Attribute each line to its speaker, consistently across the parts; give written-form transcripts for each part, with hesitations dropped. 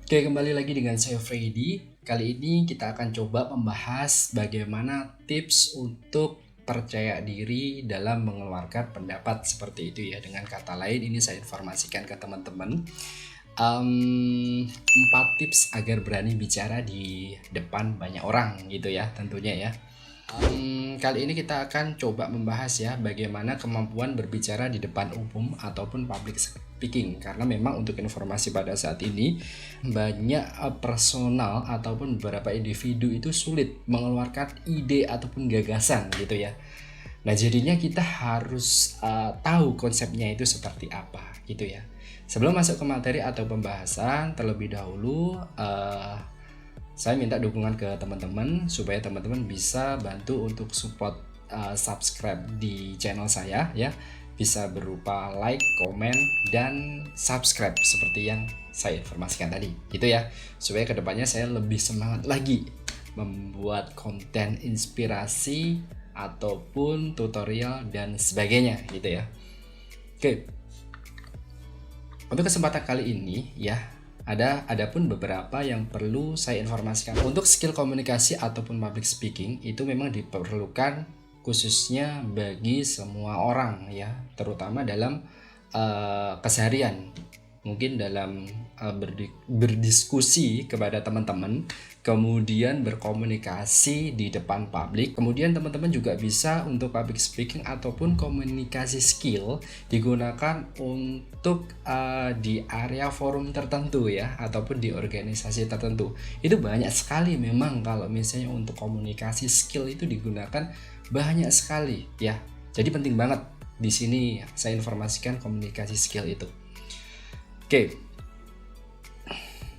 Speaker 1: Oke, kembali lagi dengan saya Freddy. Kali ini kita akan coba membahas bagaimana tips untuk percaya diri dalam mengeluarkan pendapat seperti itu ya. Dengan kata lain, ini saya informasikan ke teman-teman. 4 tips agar berani bicara di depan banyak orang gitu ya, tentunya ya. Kali ini kita akan coba membahas ya bagaimana kemampuan berbicara di depan umum ataupun public speaking, karena memang untuk informasi pada saat ini banyak personal ataupun beberapa individu itu sulit mengeluarkan ide ataupun gagasan gitu ya. Nah, jadinya kita harus tahu konsepnya itu seperti apa gitu ya. Sebelum masuk ke materi atau pembahasan, terlebih dahulu saya minta dukungan ke teman-teman supaya teman-teman bisa bantu untuk support subscribe di channel saya ya. Bisa berupa like, komen, dan subscribe seperti yang saya informasikan tadi gitu ya. Supaya kedepannya saya lebih semangat lagi membuat konten inspirasi ataupun tutorial dan sebagainya gitu ya. Oke. Untuk kesempatan kali ini ya, adapun beberapa yang perlu saya informasikan. Untuk skill komunikasi ataupun public speaking itu memang diperlukan khususnya bagi semua orang ya, terutama dalam keseharian. Mungkin dalam berdiskusi kepada teman-teman, kemudian berkomunikasi di depan publik. Kemudian teman-teman juga bisa untuk public speaking ataupun komunikasi skill digunakan untuk di area forum tertentu ya, ataupun di organisasi tertentu. Itu banyak sekali memang kalau misalnya untuk komunikasi skill itu digunakan banyak sekali ya. Jadi penting banget di sini saya informasikan komunikasi skill itu. Oke.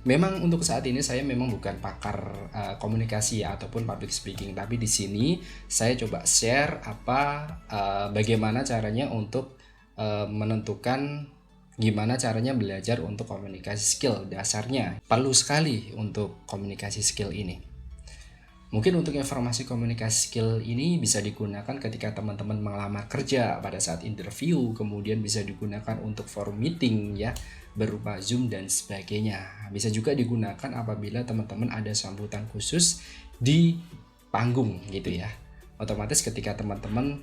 Speaker 1: Memang untuk saat ini saya memang bukan pakar komunikasi ataupun public speaking, tapi di sini saya coba share bagaimana caranya untuk menentukan gimana caranya belajar untuk komunikasi skill dasarnya. Perlu sekali untuk komunikasi skill ini. Mungkin untuk informasi komunikasi skill ini bisa digunakan ketika teman-teman melamar kerja pada saat interview, kemudian bisa digunakan untuk forum meeting ya, berupa Zoom dan sebagainya. Bisa juga digunakan apabila teman-teman ada sambutan khusus di panggung gitu ya. Otomatis ketika teman-teman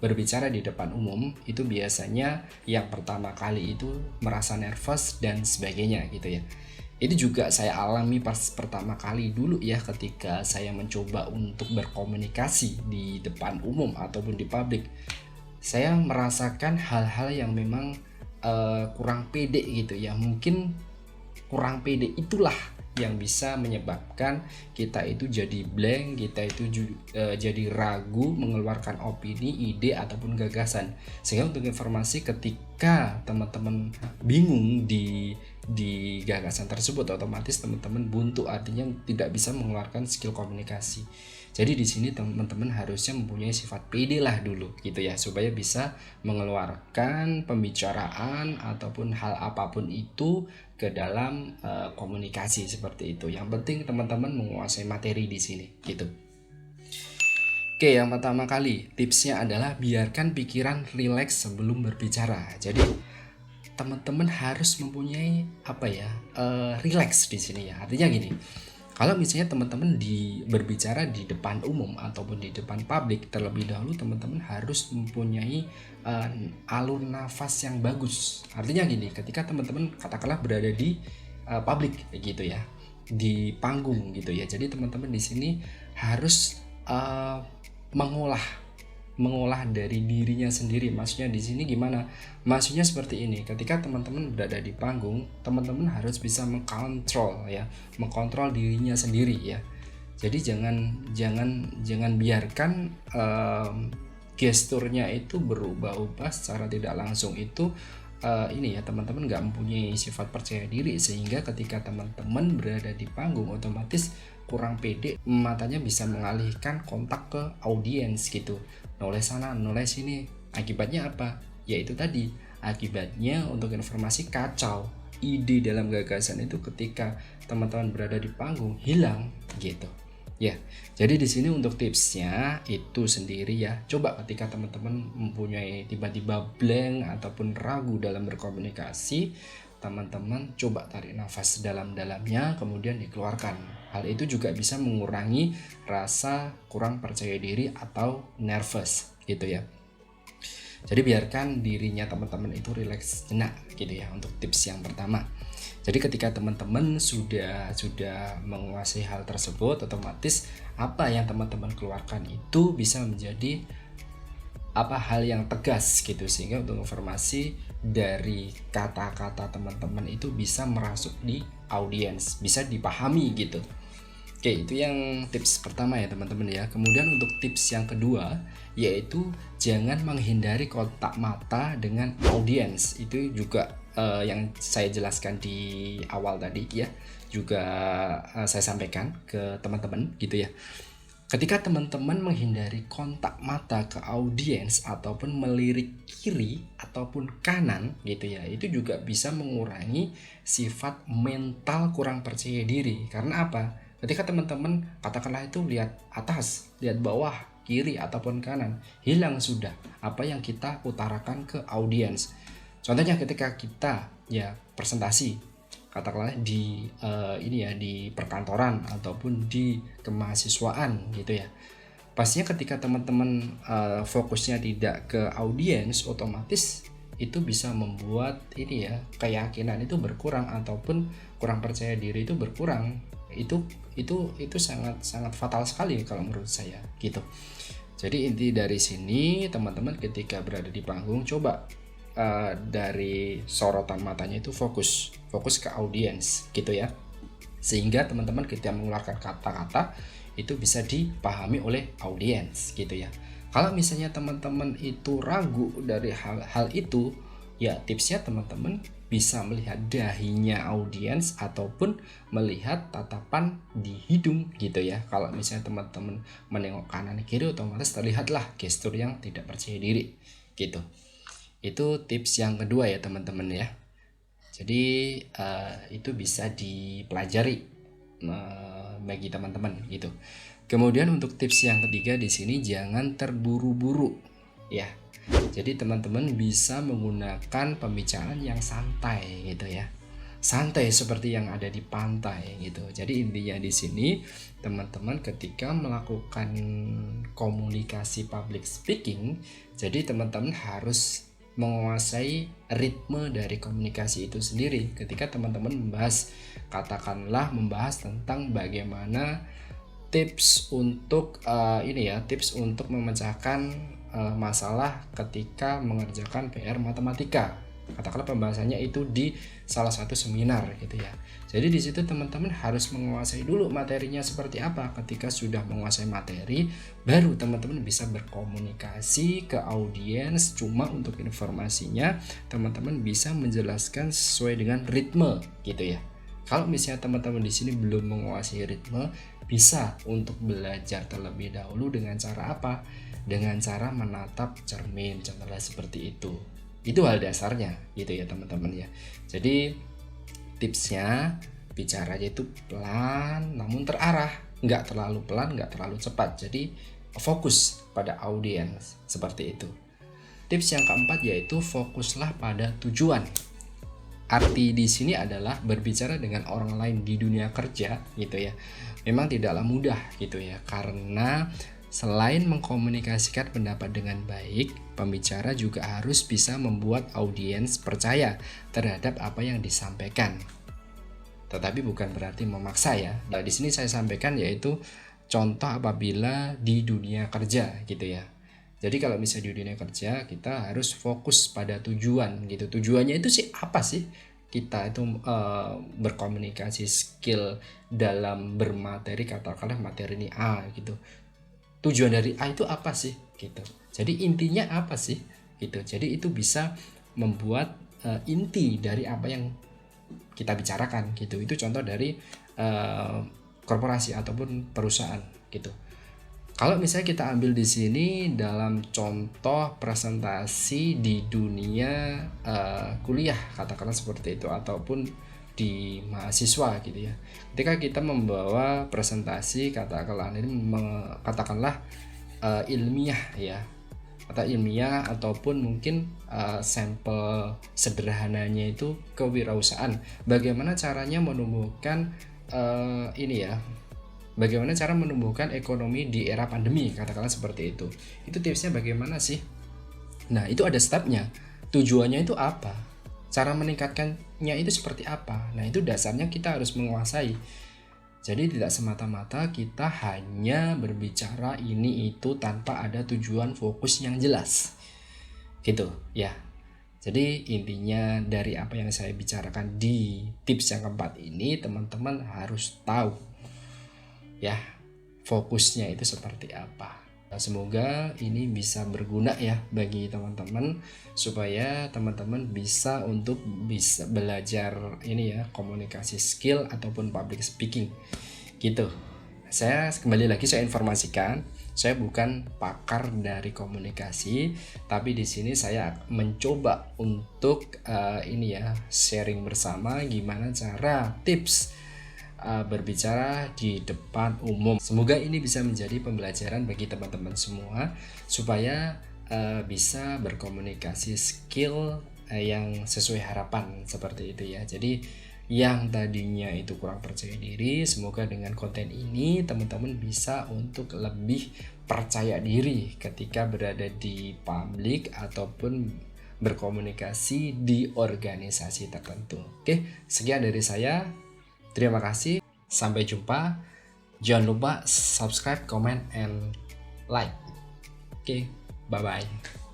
Speaker 1: berbicara di depan umum itu biasanya yang pertama kali itu merasa nervous dan sebagainya gitu ya. Itu juga saya alami pas pertama kali dulu ya, ketika saya mencoba untuk berkomunikasi di depan umum ataupun di publik. Saya merasakan hal-hal yang memang kurang pede gitu ya. Mungkin kurang pede itulah yang bisa menyebabkan kita itu jadi blank, kita itu jadi ragu mengeluarkan opini, ide ataupun gagasan. Sehingga untuk informasi, ketika teman-teman bingung di gagasan tersebut, otomatis teman-teman buntu, artinya tidak bisa mengeluarkan skill komunikasi. Jadi di sini teman-teman harusnya mempunyai sifat pede lah dulu gitu ya, supaya bisa mengeluarkan pembicaraan ataupun hal apapun itu ke dalam komunikasi seperti itu. Yang penting teman-teman menguasai materi di sini gitu. Oke, yang pertama kali tipsnya adalah biarkan pikiran rileks sebelum berbicara. Jadi teman-teman harus mempunyai rileks di sini ya. Artinya gini, kalau misalnya teman-teman berbicara di depan umum ataupun di depan publik, terlebih dahulu teman-teman harus mempunyai alur nafas yang bagus. Artinya gini, ketika teman-teman katakanlah berada di publik gitu ya, di panggung gitu ya. Jadi teman-teman di sini harus mengolah dari dirinya sendiri. Maksudnya di sini gimana? Maksudnya seperti ini. Ketika teman-teman berada di panggung, teman-teman harus bisa mengkontrol dirinya sendiri ya. Jadi jangan biarkan gesturnya itu berubah-ubah secara tidak langsung. Itu ini ya, teman-teman nggak mempunyai sifat percaya diri, sehingga ketika teman-teman berada di panggung otomatis kurang pede, matanya bisa mengalihkan kontak ke audiens gitu, noleh sana noleh sini. Akibatnya apa? Yaitu tadi, akibatnya untuk informasi kacau, ide dalam gagasan itu ketika teman-teman berada di panggung hilang gitu ya. Jadi di sini untuk tipsnya itu sendiri ya, coba ketika teman-teman mempunyai tiba-tiba blank ataupun ragu dalam berkomunikasi, teman-teman coba tarik nafas dalam-dalamnya kemudian dikeluarkan. Hal itu juga bisa mengurangi rasa kurang percaya diri atau nervous gitu ya. Jadi biarkan dirinya teman-teman itu rileks jenak gitu ya untuk tips yang pertama. Jadi ketika teman-teman sudah menguasai hal tersebut, otomatis apa yang teman-teman keluarkan itu bisa menjadi hal yang tegas gitu, sehingga untuk informasi dari kata-kata teman-teman itu bisa merasuk di audiens, bisa dipahami gitu. Oke, itu yang tips pertama ya teman-teman ya. Kemudian untuk tips yang kedua yaitu jangan menghindari kontak mata dengan audiens. Itu juga yang saya jelaskan di awal tadi ya, juga saya sampaikan ke teman-teman gitu ya. Ketika teman-teman menghindari kontak mata ke audiens ataupun melirik kiri ataupun kanan gitu ya, itu juga bisa mengurangi sifat mental kurang percaya diri. Karena apa? Ketika teman-teman katakanlah itu lihat atas, lihat bawah, kiri ataupun kanan, hilang sudah apa yang kita utarakan ke audiens. Contohnya ketika kita ya presentasi, katakanlah di di perkantoran ataupun di kemahasiswaan gitu ya. Pastinya ketika teman-teman fokusnya tidak ke audiens, otomatis itu bisa membuat keyakinan itu berkurang ataupun kurang percaya diri itu berkurang. Itu sangat fatal sekali kalau menurut saya gitu. Jadi inti dari sini teman-teman ketika berada di panggung coba dari sorotan matanya itu fokus ke audiens gitu ya, sehingga teman-teman ketika mengeluarkan kata-kata itu bisa dipahami oleh audiens gitu ya. Kalau misalnya teman-teman itu ragu dari hal itu ya, tipsnya teman-teman bisa melihat dahinya audiens ataupun melihat tatapan di hidung gitu ya. Kalau misalnya teman-teman menengok kanan kiri, otomatis terlihatlah gestur yang tidak percaya diri gitu. Itu tips yang kedua ya teman-teman ya. Jadi itu bisa dipelajari bagi teman-teman gitu. Kemudian untuk tips yang ketiga di sini jangan terburu-buru ya. Jadi teman-teman bisa menggunakan pembicaraan yang santai gitu ya. Santai seperti yang ada di pantai gitu. Jadi intinya di sini teman-teman ketika melakukan komunikasi public speaking, jadi teman-teman harus menguasai ritme dari komunikasi itu sendiri. Ketika teman-teman membahas tentang bagaimana tips untuk tips untuk memecahkan masalah ketika mengerjakan PR matematika. Katakanlah pembahasannya itu di salah satu seminar gitu ya. Jadi di situ teman-teman harus menguasai dulu materinya seperti apa. Ketika sudah menguasai materi, baru teman-teman bisa berkomunikasi ke audiens. Cuma untuk informasinya, teman-teman bisa menjelaskan sesuai dengan ritme gitu ya. Kalau misalnya teman-teman di sini belum menguasai ritme, bisa untuk belajar terlebih dahulu dengan cara apa? Dengan cara menatap cermin, contohnya seperti itu. Itu hal dasarnya gitu ya teman-teman ya. Jadi tipsnya bicaranya itu pelan namun terarah, nggak terlalu pelan, nggak terlalu cepat. Jadi fokus pada audiens seperti itu. Tips yang keempat yaitu fokuslah pada tujuan. Arti di sini adalah berbicara dengan orang lain di dunia kerja gitu ya. Memang tidaklah mudah gitu ya, karena selain mengkomunikasikan pendapat dengan baik, pembicara juga harus bisa membuat audiens percaya terhadap apa yang disampaikan. Tetapi bukan berarti memaksa ya. Nah, di sini saya sampaikan yaitu contoh apabila di dunia kerja gitu ya. Jadi kalau misalnya di dunia kerja kita harus fokus pada tujuan gitu. Tujuannya itu sih apa sih? Kita itu berkomunikasi skill dalam bermateri, katakanlah materi ini A gitu. Tujuan dari A itu apa sih gitu. Jadi intinya apa sih gitu. Jadi itu bisa membuat inti dari apa yang kita bicarakan gitu. Itu contoh dari korporasi ataupun perusahaan gitu. Kalau misalnya kita ambil di sini dalam contoh presentasi di dunia kuliah, katakanlah seperti itu, ataupun di mahasiswa gitu ya. Ketika kita membawa presentasi katakanlah ilmiah ya, atau ilmiah ataupun mungkin sampel sederhananya itu kewirausahaan. Bagaimana caranya menumbuhkan bagaimana cara menumbuhkan ekonomi di era pandemi, katakanlah seperti itu. Itu tipsnya bagaimana sih? Nah, itu ada stepnya. Tujuannya itu apa? Cara meningkatkannya itu seperti apa? Nah, itu dasarnya kita harus menguasai. Jadi tidak semata-mata kita hanya berbicara ini itu tanpa ada tujuan fokus yang jelas. Gitu ya. Jadi intinya dari apa yang saya bicarakan di tips yang keempat ini, teman-teman harus tahu ya fokusnya itu seperti apa. Semoga ini bisa berguna ya bagi teman-teman, supaya teman-teman bisa belajar ini ya, komunikasi skill ataupun public speaking gitu. Saya kembali lagi saya informasikan, saya bukan pakar dari komunikasi, tapi di sini saya mencoba untuk sharing bersama gimana cara tips berbicara di depan umum. Semoga ini bisa menjadi pembelajaran bagi teman-teman semua, supaya bisa berkomunikasi skill yang sesuai harapan seperti itu ya. Jadi yang tadinya itu kurang percaya diri, semoga dengan konten ini teman-teman bisa untuk lebih percaya diri ketika berada di publik ataupun berkomunikasi di organisasi tertentu. Oke, sekian dari saya. Terima kasih, sampai jumpa. Jangan lupa subscribe, comment, and like. Oke, bye-bye.